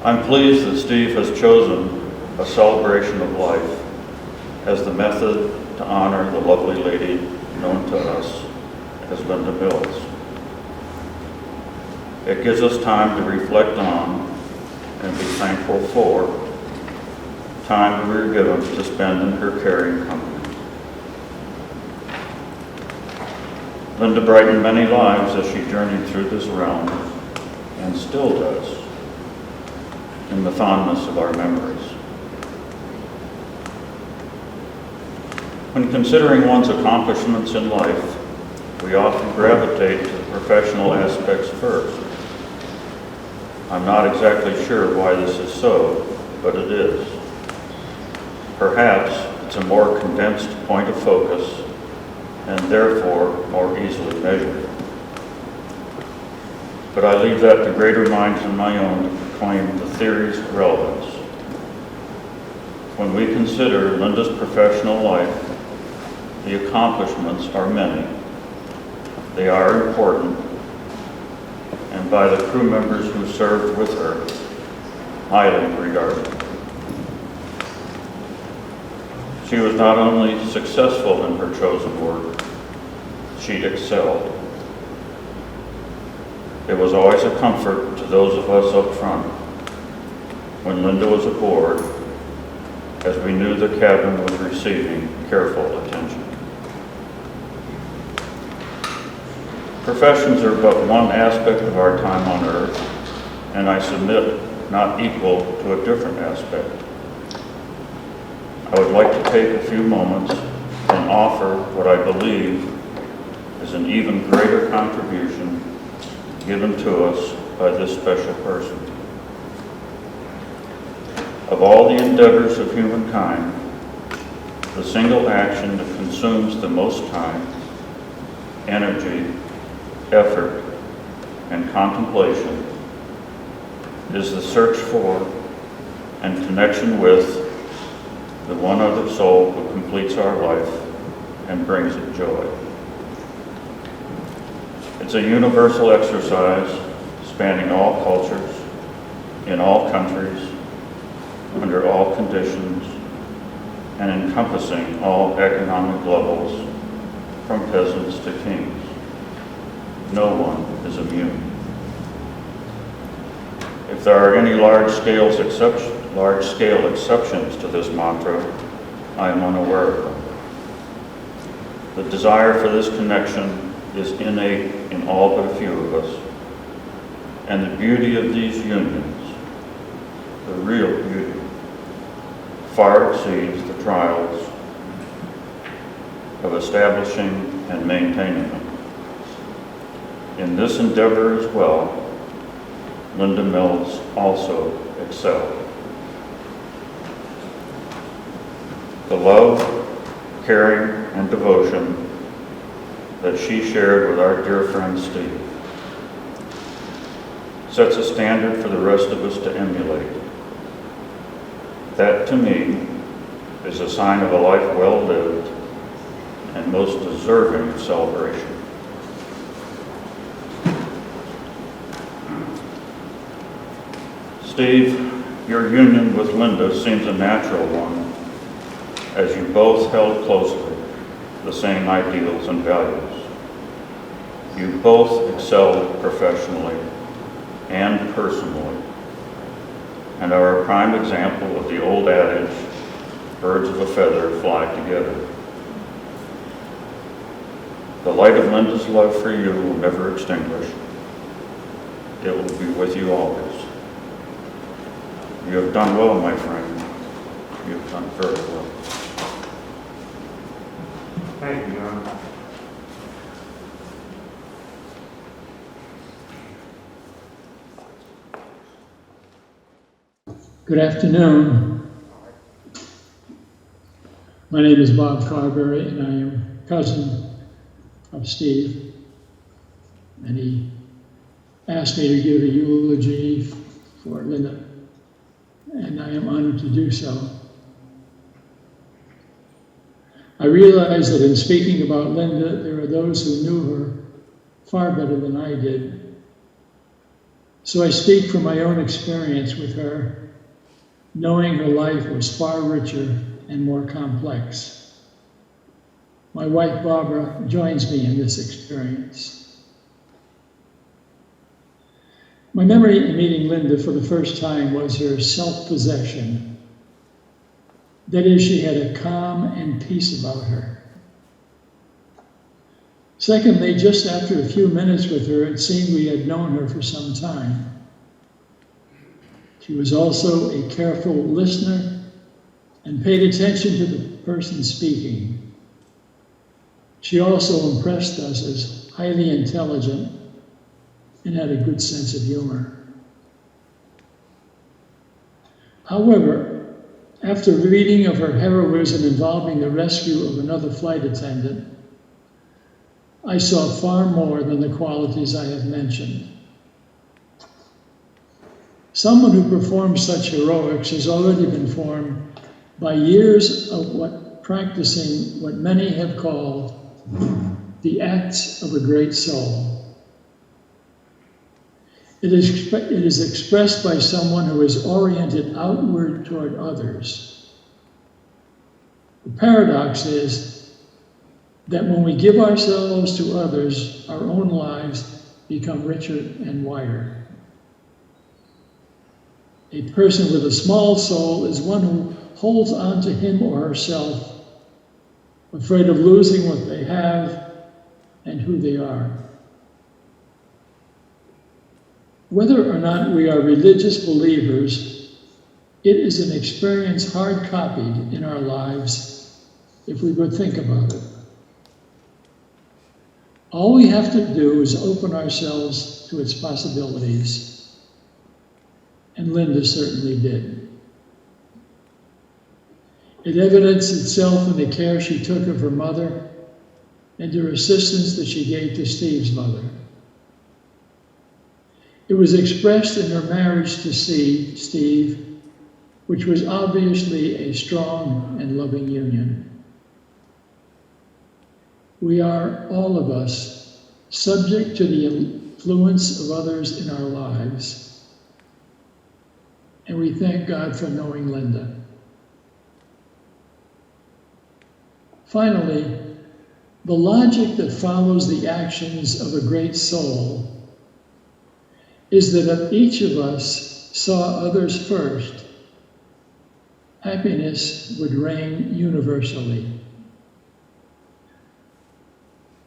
I'm pleased that Steve has chosen a celebration of life as the method to honor the lovely lady known to us as Linda Mills. It gives us time to reflect on and be thankful for time we were given to spend in her caring company. Linda brightened many lives as she journeyed through this realm, and still does, in the fondness of our memories. When considering one's accomplishments in life, we often gravitate to the professional aspects first. I'm not exactly sure why this is so, but it is. Perhaps it's a more condensed point of focus and therefore more easily measured. But I leave that to greater minds than my own to proclaim the theory's relevance. When we consider Linda's professional life, the accomplishments are many. They are important, and by the crew members who served with her, highly regarded. She was not only successful in her chosen work, she excelled. It was always a comfort to those of us up front when Linda was aboard, as we knew the cabin was receiving careful attention. Professions are but one aspect of our time on earth, and I submit not equal to a different aspect. I would like to take a few moments and offer what I believe is an even greater contribution given to us by this special person. Of all the endeavors of humankind, the single action that consumes the most time, energy, effort, and contemplation is the search for and connection with the one other soul who completes our life and brings it joy. It's a universal exercise spanning all cultures, in all countries, under all conditions, and encompassing all economic levels, from peasants to kings. No one is immune. If there are any large-scale exceptions to this mantra, I am unaware of them. The desire for this connection is innate in all but a few of us, and the beauty of these unions, the real beauty, far exceeds the trials of establishing and maintaining them. In this endeavor as well, Linda Mills also excelled. The love, caring, and devotion that she shared with our dear friend Steve sets a standard for the rest of us to emulate. That, to me, is a sign of a life well lived and most deserving of celebration. Steve, your union with Linda seems a natural one, as you both held closely the same ideals and values. You both excelled professionally and personally, and are a prime example of the old adage, birds of a feather fly together. The light of Linda's love for you will never extinguish. It will be with you always. You have done well, my friend. You have done very well. Thank you, John. Good afternoon. My name is Bob Carberry, and I am cousin of Steve. And he asked me to give a eulogy for Linda, and I am honored to do so. I realize that in speaking about Linda, there are those who knew her far better than I did. So I speak from my own experience with her, knowing her life was far richer and more complex. My wife Barbara joins me in this experience. My memory in meeting Linda for the first time was her self-possession. That is, she had a calm and peace about her. Secondly, just after a few minutes with her, it seemed we had known her for some time. She was also a careful listener and paid attention to the person speaking. She also impressed us as highly intelligent and had a good sense of humor. However, after reading of her heroism involving the rescue of another flight attendant, I saw far more than the qualities I have mentioned. Someone who performs such heroics has already been formed by years of practicing what many have called the acts of a great soul. It is expressed by someone who is oriented outward toward others. The paradox is that when we give ourselves to others, our own lives become richer and wider. A person with a small soul is one who holds on to him or herself, afraid of losing what they have and who they are. Whether or not we are religious believers, it is an experience hard copied in our lives if we would think about it. All we have to do is open ourselves to its possibilities, and Linda certainly did. It evidenced itself in the care she took of her mother and her assistance that she gave to Steve's mother. It was expressed in her marriage to Steve, which was obviously a strong and loving union. We are, all of us, subject to the influence of others in our lives, and we thank God for knowing Linda. Finally, the logic that follows the actions of a great soul is that if each of us saw others first, happiness would reign universally.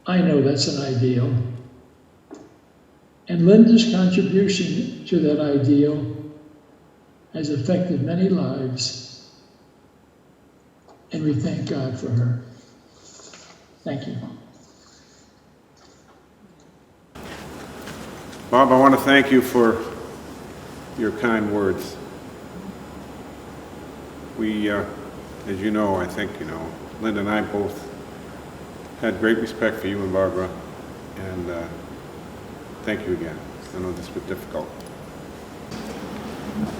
I know that's an ideal. And Linda's contribution to that ideal has affected many lives, and we thank God for her. Thank you. Bob, I want to thank you for your kind words. We, as you know, I think you know, Linda and I both had great respect for you and Barbara, and thank you again. I know this was difficult.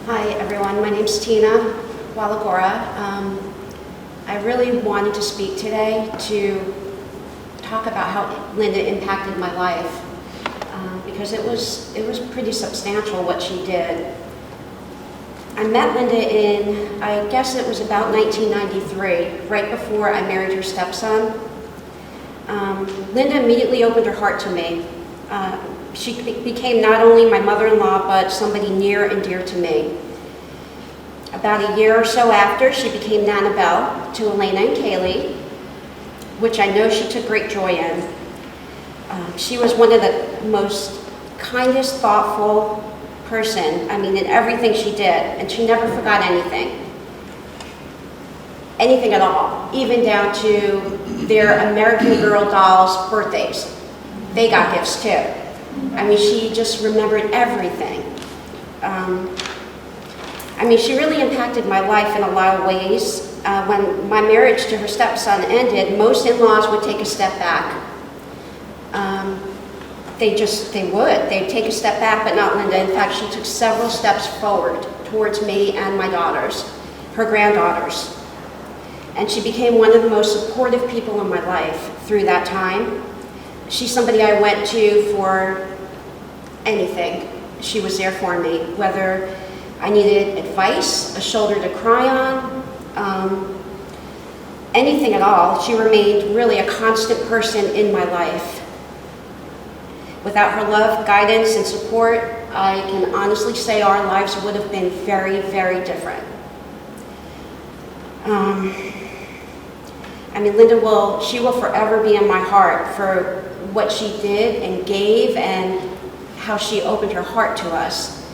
Hi everyone, my name's Tina Walagora. I really wanted to speak today to talk about how Linda impacted my life, because it was pretty substantial what she did. I met Linda in, I guess it was about 1993, right before I married her stepson. Linda immediately opened her heart to me. She became not only my mother-in-law, but somebody near and dear to me. About a year or so after, she became Nana Bell to Elena and Kaylee, which I know she took great joy in. She was one of the most kindest, thoughtful person, in everything she did, and she never forgot anything. Anything at all, even down to their American Girl dolls' birthdays. They got gifts too. She just remembered everything. She really impacted my life in a lot of ways. When my marriage to her stepson ended, most in-laws would take a step back. They would. They'd take a step back, but not Linda. In fact, she took several steps forward towards me and my daughters, her granddaughters. And she became one of the most supportive people in my life through that time. She's somebody I went to for anything. she was there for me, whether I needed advice, a shoulder to cry on, anything at all. She remained really a constant person in my life. Without her love, guidance, and support, I can honestly say our lives would have been very, very different. Linda she will forever be in my heart for what she did and gave and how she opened her heart to us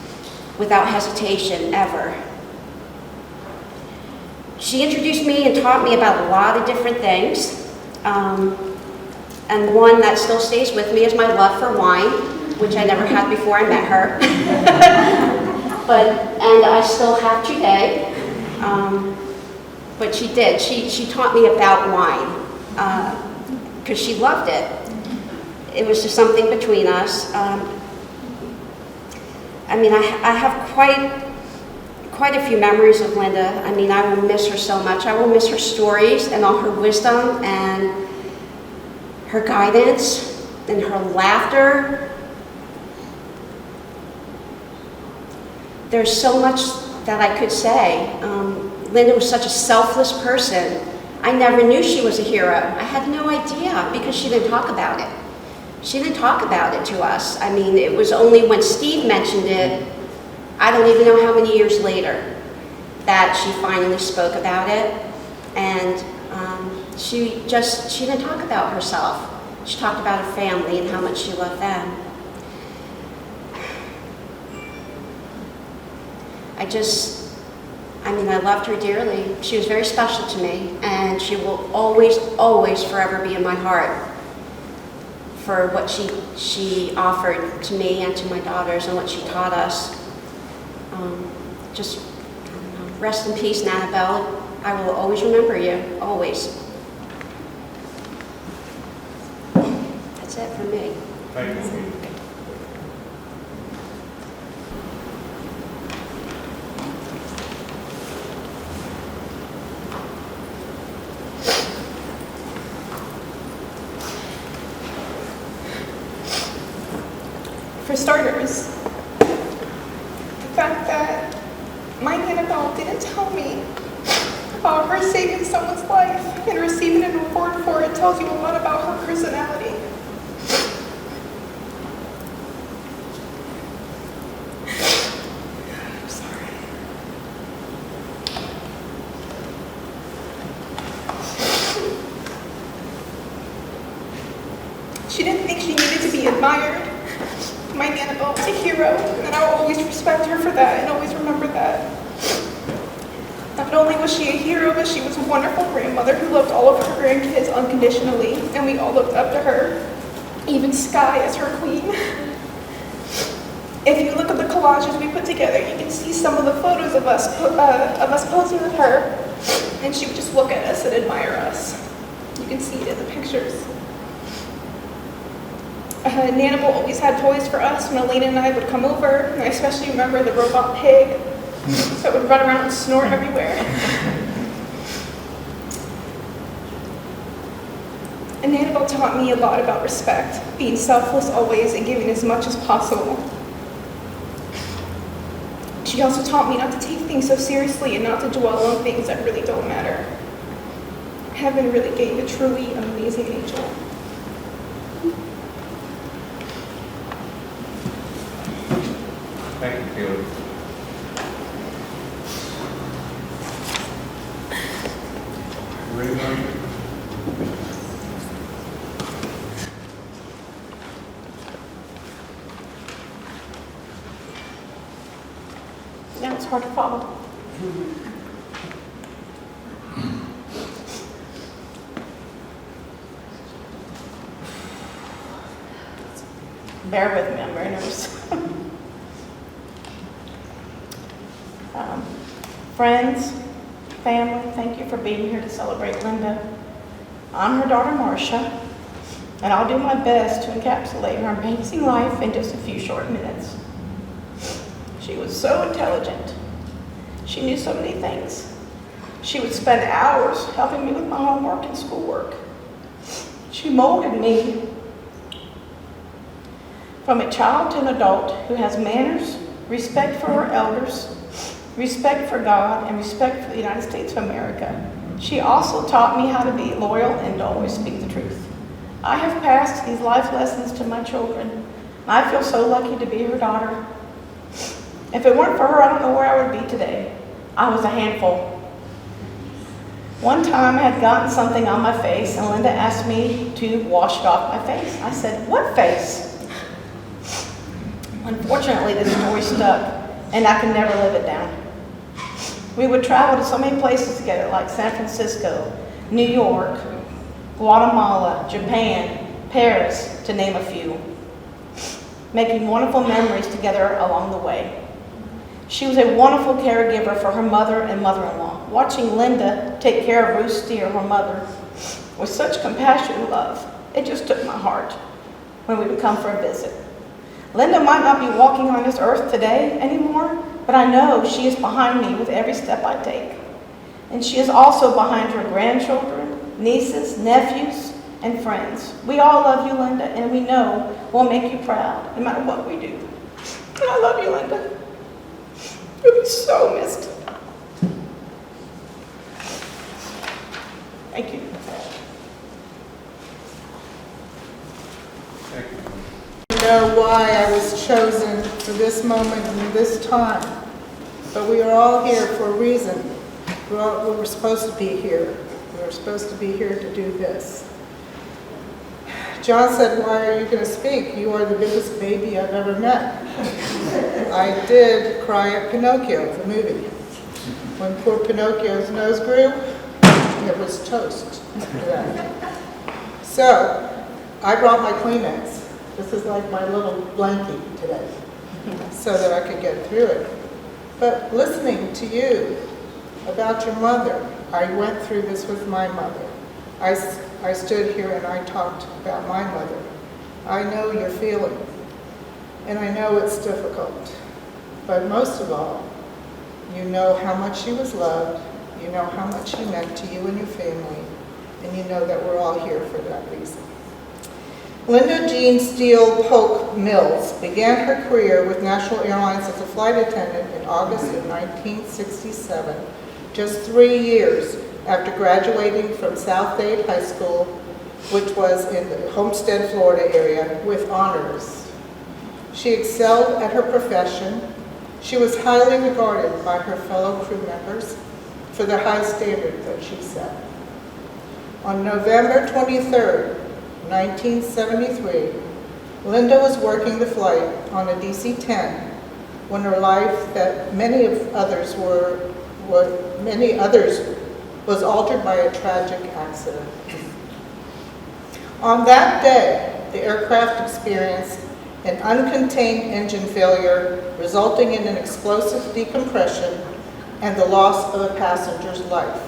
without hesitation ever. She introduced me and taught me about a lot of different things. And one that still stays with me is my love for wine, which I never had before I met her. And I still have today. But she did. She taught me about wine because she loved it. It was just something between us. I have quite a few memories of Linda. I will miss her so much. I will miss her stories and all her wisdom and her guidance and her laughter. There's so much that I could say. Linda was such a selfless person. I never knew she was a hero. I had no idea because she didn't talk about it. She didn't talk about it to us. It was only when Steve mentioned it, I don't even know how many years later, that she finally spoke about it. And she didn't talk about herself. She talked about her family and how much she loved them. I loved her dearly. She was very special to me, and she will always, always forever be in my heart for what she offered to me and to my daughters and what she taught us. Rest in peace, Annabelle. I will always remember you, always. That's it for me. Thank you. For starters, the fact that my Annabelle didn't tell me about her saving someone's life and receiving an award for it tells you a lot about her personality. I'm sorry. She didn't think she needed to be admired. My Annabelle was a hero, and I will always respect her for that and always remember that. Not only was she a hero, but she was a wonderful grandmother who loved all of her grandkids unconditionally, and we all looked up to her, even Sky as her queen. If you look at the collages we put together, you can see some of the photos of us posing with her, and she would just look at us and admire us. You can see it in the pictures. Annabelle always had toys for us when Elena and I would come over, and I especially remember the robot pig that would run around and snort everywhere. And Annabelle taught me a lot about respect, being selfless always and giving as much as possible. She also taught me not to take things so seriously and not to dwell on things that really don't matter. Heaven really gave a truly amazing angel. Thank you, Caleb. Ready, Mike? Now it's hard to follow. Bear with me, I'm very nervous. Friends, family, thank you for being here to celebrate Linda. I'm her daughter, Marcia, and I'll do my best to encapsulate her amazing life in just a few short minutes. She was so intelligent. She knew so many things. She would spend hours helping me with my homework and schoolwork. She molded me From a child to an adult who has manners, respect for her elders, respect for God, and respect for the United States of America. She also taught me how to be loyal and to always speak the truth. I have passed these life lessons to my children, and I feel so lucky to be her daughter. If it weren't for her, I don't know where I would be today. I was a handful. One time I had gotten something on my face, and Linda asked me to wash it off my face. I said, "What face?" Unfortunately, this story stuck, and I could never live it down. We would travel to so many places together, like San Francisco, New York, Guatemala, Japan, Paris, to name a few, making wonderful memories together along the way. She was a wonderful caregiver for her mother and mother-in-law. Watching Linda take care of Ruth Steer, her mother, with such compassion and love, it just took my heart when we would come for a visit. Linda might not be walking on this earth today anymore, but I know she is behind me with every step I take. And she is also behind her grandchildren, nieces, nephews, and friends. We all love you, Linda, and we know we'll make you proud no matter what we do. And I love you, Linda. You'll be so missed. Thank you. Thank you. Know why I was chosen for this moment and this time, but we are all here for a reason. We were supposed to be here. We were supposed to be here to do this. John said, "Why are you going to speak? You are the biggest baby I've ever met." I did cry at Pinocchio, the movie. When poor Pinocchio's nose grew, it was toast after that. So, I brought my Kleenex. This is like my little blankie today, so that I could get through it. But listening to you about your mother, I went through this with my mother. I stood here and I talked about my mother. I know your feeling, and I know it's difficult. But most of all, you know how much she was loved, you know how much she meant to you and your family, and you know that we're all here for that reason. Linda Jean Steele Polk Mills began her career with National Airlines as a flight attendant in August of 1967, just 3 years after graduating from South Dade High School, which was in the Homestead, Florida area, with honors. She excelled at her profession. She was highly regarded by her fellow crew members for the high standard that she set. On November 23rd, 1973, Linda was working the flight on a DC-10 when her life, that many others was altered by a tragic accident. On that day, the aircraft experienced an uncontained engine failure resulting in an explosive decompression and the loss of a passenger's life.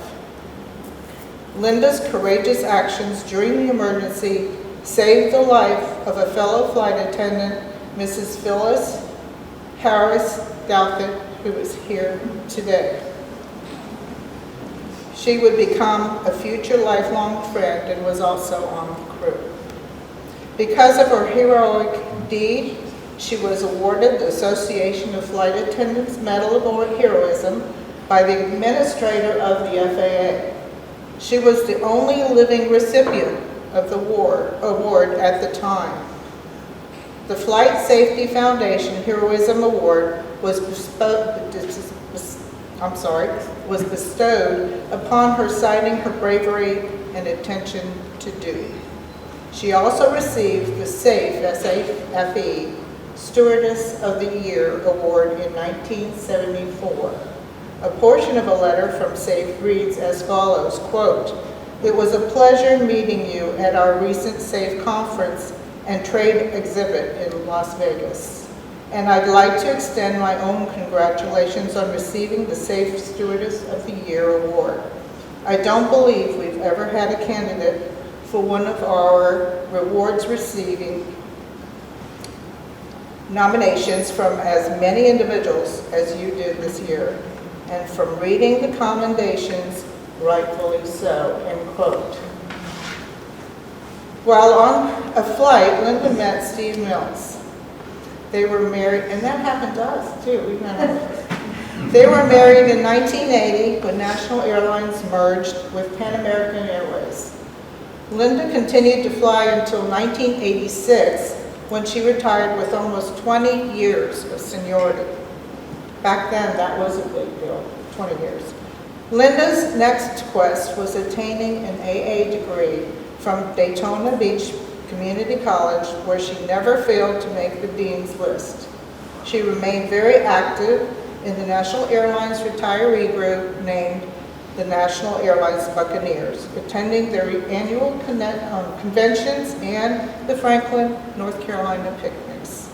Linda's courageous actions during the emergency saved the life of a fellow flight attendant, Mrs. Phyllis Harris Douthit, who is here today. She would become a future lifelong friend and was also on the crew. Because of her heroic deed, she was awarded the Association of Flight Attendants Medal of Heroism by the administrator of the FAA. She was the only living recipient of the award at the time. The Flight Safety Foundation Heroism Award was bestowed upon her citing her bravery and attention to duty. She also received the SAFE, S-A-F-E, Stewardess of the Year Award in 1974. A portion of a letter from SAFE reads as follows, quote, "It was a pleasure meeting you at our recent SAFE conference and trade exhibit in Las Vegas. And I'd like to extend my own congratulations on receiving the SAFE Stewardess of the Year Award. I don't believe we've ever had a candidate for one of our rewards receiving nominations from as many individuals as you did this year. And from reading the commendations, rightfully so," end quote. While on a flight, Linda met Steve Mills. They were married, and that happened to us too. We went over. They were married in 1980 when National Airlines merged with Pan American Airways. Linda continued to fly until 1986 when she retired with almost 20 years of seniority. Back then, that was a big deal, 20 years. Linda's next quest was attaining an AA degree from Daytona Beach Community College, where she never failed to make the dean's list. She remained very active in the National Airlines retiree group named the National Airlines Buccaneers, attending their annual conventions and the Franklin, North Carolina picnics.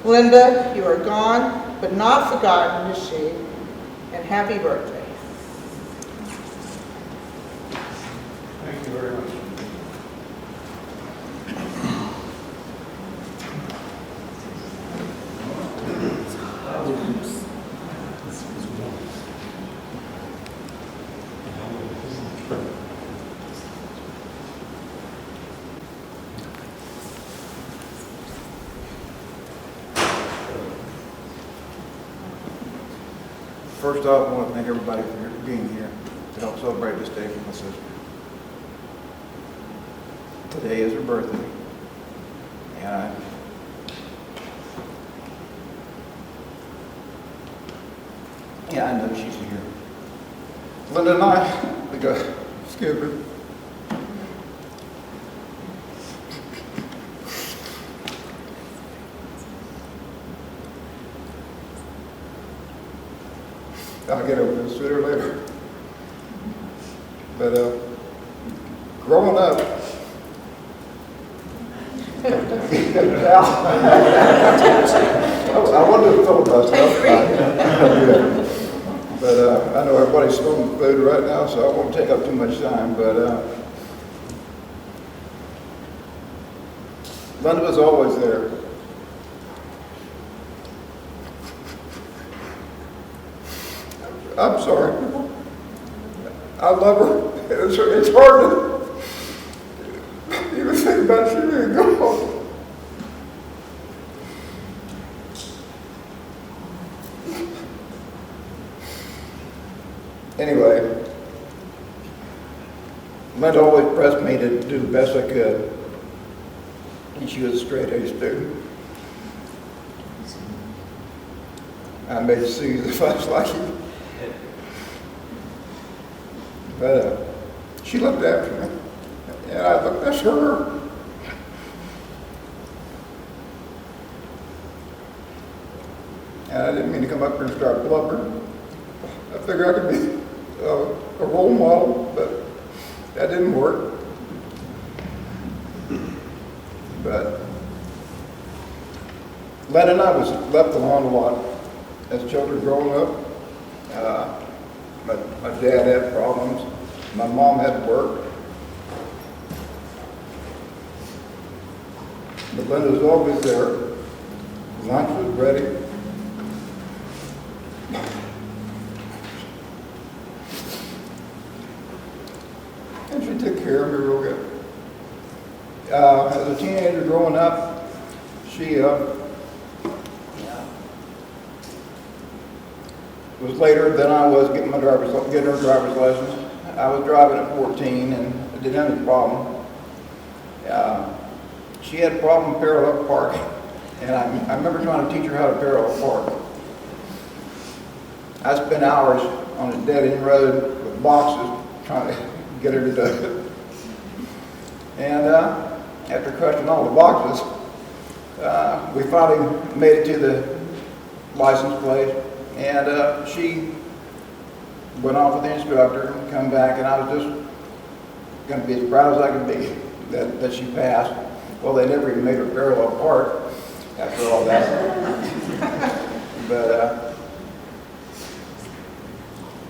Linda, you are gone, but not forgotten is she, and happy birthday. Thank you very much. First off, I want to thank everybody for being here to help celebrate this day for my sister. Today is her birthday, and I know she's here. Linda and I got stupid. I'll get over this sooner or later. But growing up, I wanted to filibuster. But I know everybody's smelling food right now, so I won't take up too much time. But Linda was always there. I'm sorry. I love her. It's hard to even think about she being gone. Anyway, Linda always pressed me to do the best I could. And she was a straight-A student. I made C's if I was lucky. But she looked after me, and I looked after her. And I didn't mean to come up here and start blubbering. I figured I could be a role model, but that didn't work. But Len and I was left alone a lot as children growing up. My dad had problems. My mom had to work. But Linda was always there. Lunch was ready. And she took care of me real good. As a teenager growing up, she was later than I was getting her driver's license. I was driving at 14 and I didn't have any problem. She had a problem parallel parking, and I remember trying to teach her how to parallel park. I spent hours on a dead-end road with boxes trying to get her to do it. And after crushing all the boxes, we finally made it to the license plate. And she went off with the instructor and come back, and I was just going to be as proud as I could be that she passed. Well, they never even made her parallel park after all that.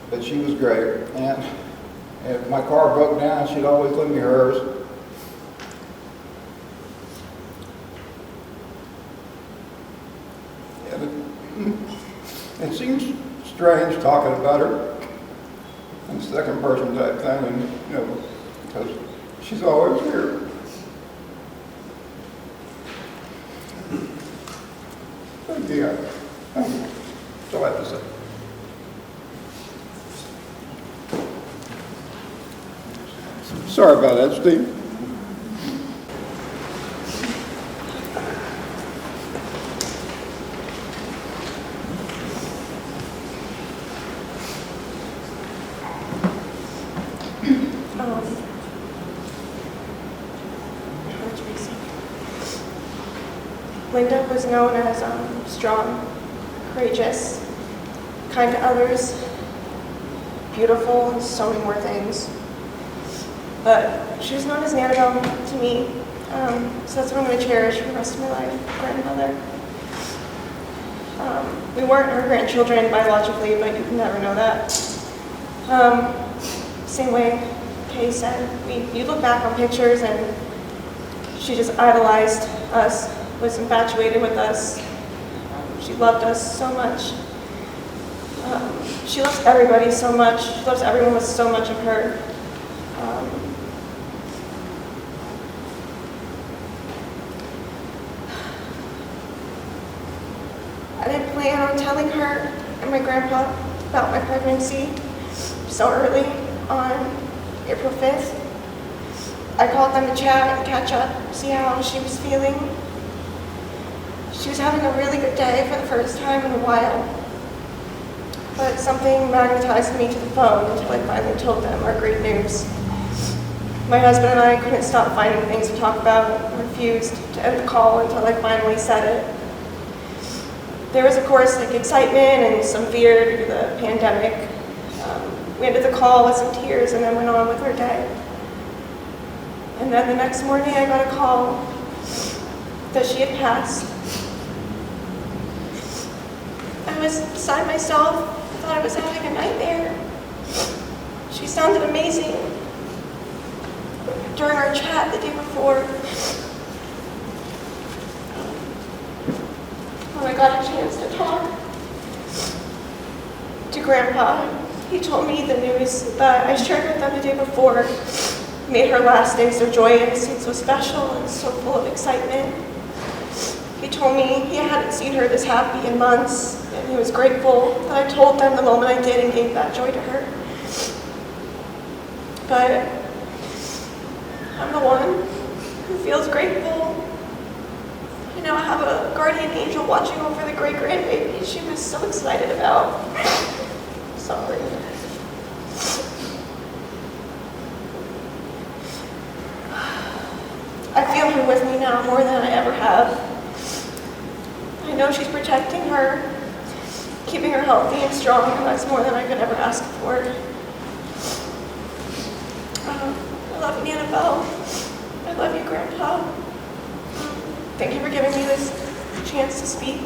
But she was great. And if my car broke down, she'd always lend me hers. It seems strange talking about her in second person type thing, and because she's always here. Yeah. That's all I have to say. Sorry about that, Steve. Linda was known as strong, courageous, kind to others, beautiful, and so many more things. But she was known as Annabelle to me, so that's what I'm going to cherish for the rest of my life, grandmother. We weren't her grandchildren biologically, but you can never know that. Same way Kay said, you look back on pictures and she just idolized us, was infatuated with us. She loved us so much. She loves everybody so much. She loves everyone with so much of her. I didn't plan on telling her and my grandpa about my pregnancy so early on April 5th. I called them to chat and catch up, see how she was feeling. She was having a really good day for the first time in a while, but something magnetized me to the phone until I finally told them our great news. My husband and I couldn't stop finding things to talk about and refused to end the call until I finally said it. There was, of course, excitement and some fear due to the pandemic. We ended the call with some tears and then went on with our day. And then the next morning I got a call that she had passed. I was beside myself. I thought I was having a nightmare. She sounded amazing. During our chat the day before, when I got a chance to talk to Grandpa, he told me the news that I shared with them the day before made her last day so joyous and so special and so full of excitement. He told me he hadn't seen her this happy in months, and he was grateful that I told them the moment I did and gave that joy to her. But I'm the one who feels grateful. You know, I have a guardian angel watching over the great-grandbaby she was so excited about. Sorry. I feel her with me now more than I ever have. I know she's protecting her, keeping her healthy and strong, and that's more than I could ever ask for. I love you, Annabelle. I love you, Grandpa. Thank you for giving me this chance to speak.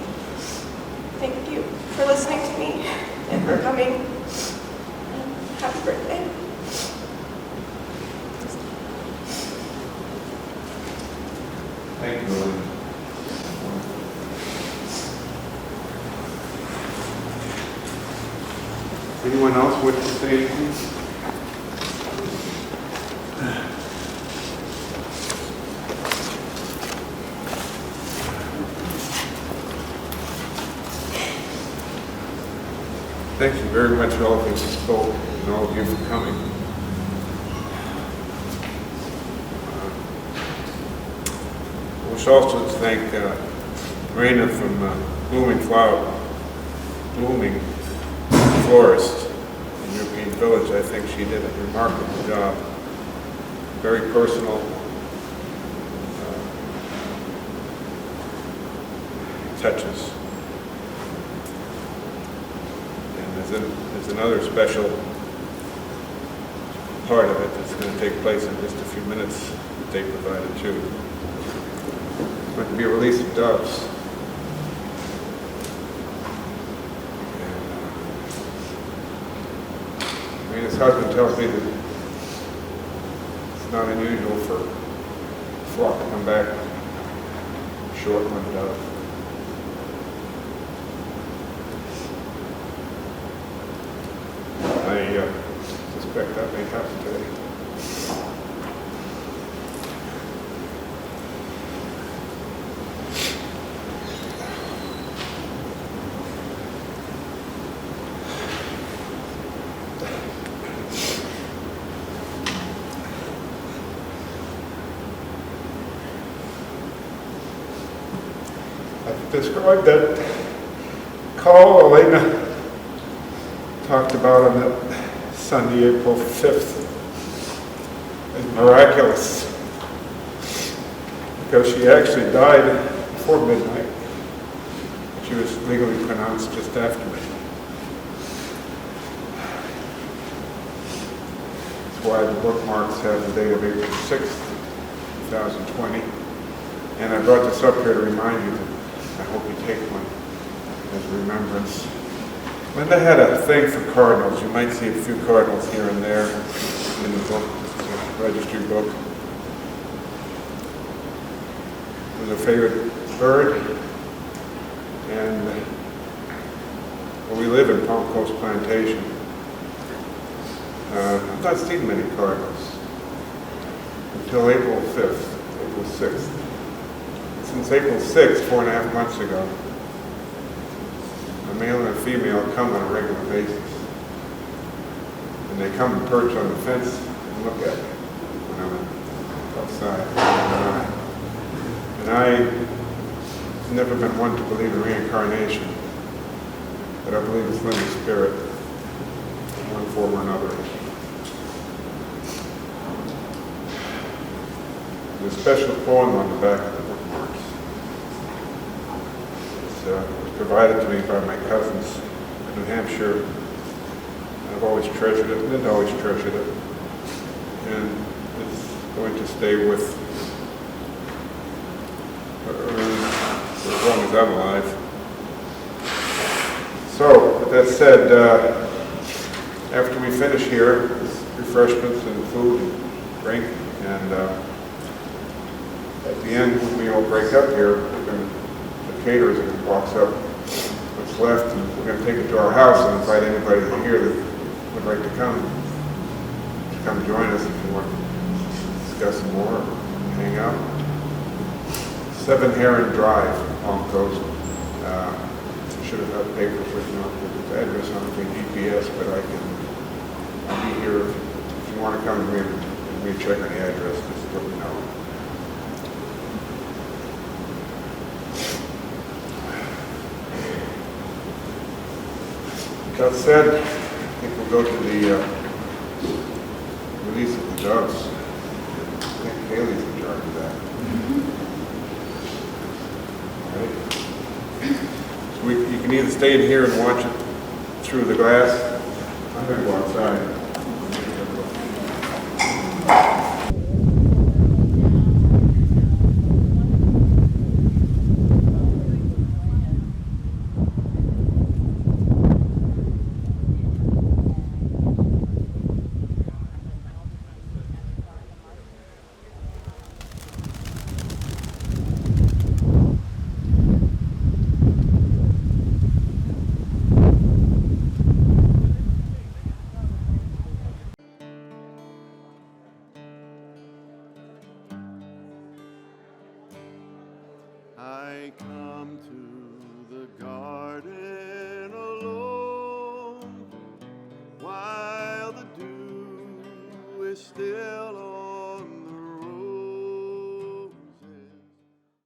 Thank you for listening to me and for coming. Happy birthday. Thank you, Lynn. Anyone else wish to say anything? Thank you very much, all of you who spoke, and all of you for coming. I wish also to thank Raina from Blooming Florist in European Village. I think she did a remarkable job. Very personal, touches. There's another special part of it that's going to take place in just a few minutes that they provided too. It's going to be a release of doves. And, his husband tells me that it's not unusual for a flock to come back short one dove. I suspect that may happen today. I've described that call Elena talked about on that Sunday, April 5th, as miraculous, because she actually died before midnight. She was legally pronounced just after midnight. That's why the bookmarks have the date of April 6th, 2020. And I brought this up here to remind you that I hope you take one as a remembrance. Linda had a thing for cardinals. You might see a few cardinals here and there in the book, it's a registry book. It was her favorite bird. And well, we live in Palm Coast Plantation. I've not seen many cardinals until April 5th, April 6th. Since April 6th, 4.5 months ago, a male and a female come on a regular basis. And they come and perch on the fence and look at me when I'm outside. And I've never been one to believe in reincarnation, but I believe it's Linda's spirit in one form or another. There's a special poem on the back of the bookmarks. It was provided to me by my cousins in New Hampshire. I've always treasured it, and always treasured it. And it's going to stay with her for as long as I'm alive. So, with that said, after we finish here, there's refreshments and food and drink, and at the end, when we all break up here, the caterers are going to box up what's left, and we're going to take it to our house and invite anybody here that would like to come join us if you want to discuss some more or hang out. 7 Heron Drive, Palm Coast. Should have had papers written up with the address on the GPS, but I'll be here if you want to come and we check on the address, just let me know. That said, I think we'll go to the release of the doves. I think Haley's in charge of that. All right. So you can either stay in here and watch it through the glass. I'm going to go outside. I come to the garden